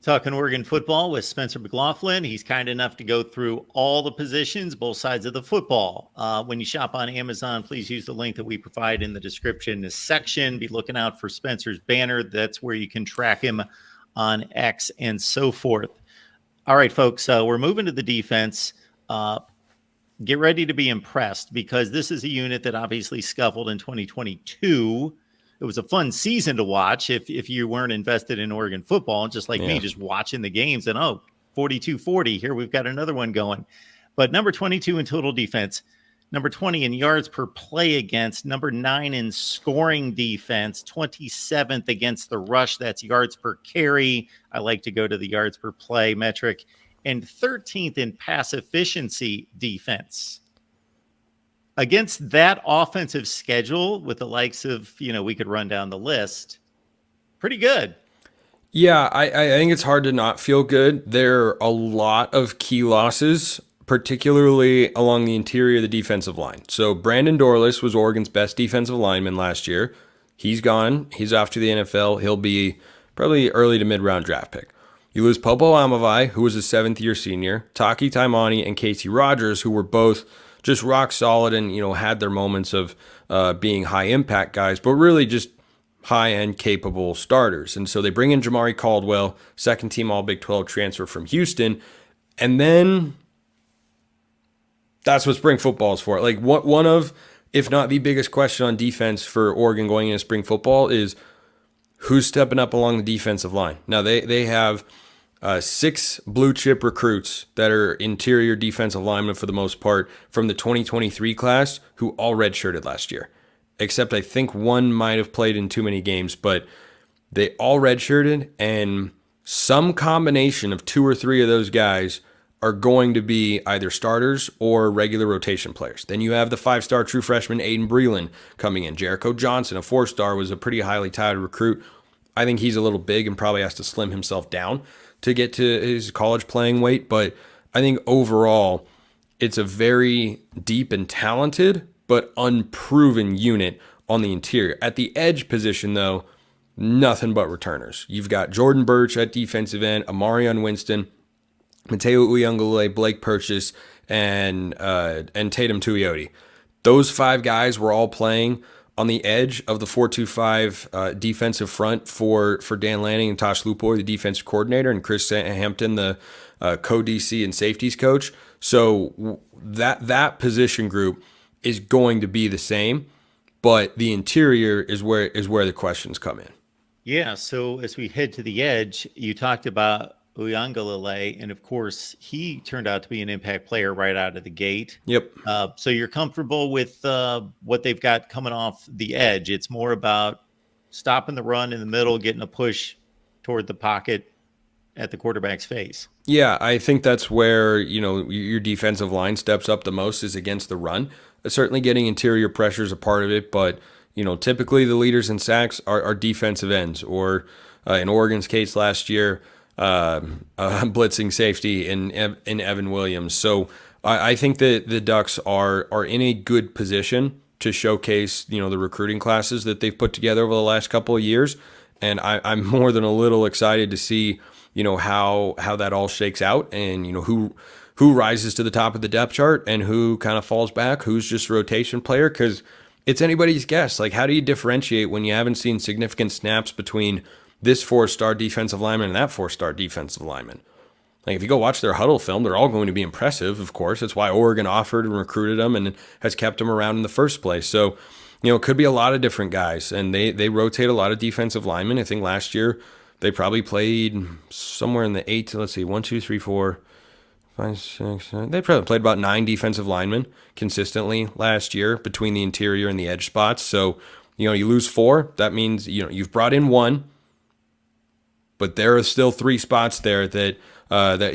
Talking Oregon football with Spencer McLaughlin. He's kind enough to go through all the positions, both sides of the football. When you shop on Amazon, please use the link that we provide in the description in this section. Be looking out for Spencer's banner. That's where you can track him on X and so forth. All right, folks, we're moving to the defense. Get ready to be impressed because this is a unit that obviously scuffled in 2022. It was a fun season to watch if you weren't invested in Oregon football, just like me, just watching the games and 42-40. Here we've got another one going. But number 22 in total defense, number 20 in yards per play against, number 9 in scoring defense, 27th against the rush. That's yards per carry. I like to go to the yards per play metric. And 13th in pass efficiency defense. Against that offensive schedule with the likes of, we could run down the list, pretty good. Yeah, I think it's hard to not feel good. There are a lot of key losses, particularly along the interior of the defensive line. So Brandon Dorlus was Oregon's best defensive lineman last year. He's gone. He's off to the NFL. He'll be probably early to mid-round draft pick. You lose Popo Amavai, who was a seventh-year senior, Taki Taimani, and Casey Rogers, who were both just rock solid and, had their moments of being high impact guys, but really just high end capable starters. And so they bring in Jamari Caldwell, second team All Big 12 transfer from Houston. And then that's what spring football is for. Like one of, if not the biggest question on defense for Oregon going into spring football is who's stepping up along the defensive line. Now they have 6 blue chip recruits that are interior defensive linemen for the most part from the 2023 class who all redshirted last year. Except I think one might have played in too many games, but they all redshirted, and some combination of 2 or 3 of those guys are going to be either starters or regular rotation players. Then you have the 5-star true freshman Aiden Breland coming in. Jericho Johnson, a 4-star, was a pretty highly touted recruit. I think he's a little big and probably has to slim himself down to get to his college playing weight, but I think overall it's a very deep and talented but unproven unit on the interior. At the edge position, though, nothing but returners. You've got Jordan Birch at defensive end, Amarion Winston, Mateo Uyunglele, Blake Purchase, and Tatum Tuioti. Those 5 guys were all playing on the edge of the 4-2-5 defensive front for Dan Lanning and Tosh Lupoy, the defensive coordinator, and Chris Hampton, the co-DC and safeties coach. So that position group is going to be the same, but the interior is where the questions come in. Yeah, so as we head to the edge, you talked about Uyunglele, and of course, he turned out to be an impact player right out of the gate. Yep. So you're comfortable with what they've got coming off the edge. It's more about stopping the run in the middle, getting a push toward the pocket at the quarterback's face. Yeah, I think that's where, your defensive line steps up the most is against the run. Certainly getting interior pressure is a part of it, but, typically the leaders in sacks are defensive ends, or in Oregon's case last year, blitzing safety in Evan Williams. So I think that the Ducks are in a good position to showcase, the recruiting classes that they've put together over the last couple of years. And I'm more than a little excited to see, how that all shakes out and, who rises to the top of the depth chart and who kind of falls back, who's just a rotation player, because it's anybody's guess. Like, how do you differentiate when you haven't seen significant snaps between this 4-star defensive lineman and that 4-star defensive lineman? Like, if you go watch their huddle film, they're all going to be impressive, of course. That's why Oregon offered and recruited them and has kept them around in the first place. So, it could be a lot of different guys, and they rotate a lot of defensive linemen. I think last year they probably played somewhere in the 8 to, 1, 2, 3, 4, 5, 6, 7. They probably played about 9 defensive linemen consistently last year between the interior and the edge spots. So, you lose 4. That means, you've brought in 1, but there are still 3 spots there that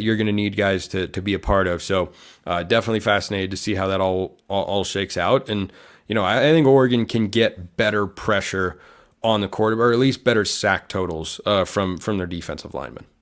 you're going to need guys to be a part of. So definitely fascinated to see how that all shakes out. And, I think Oregon can get better pressure on the quarterback, or at least better sack totals from their defensive linemen.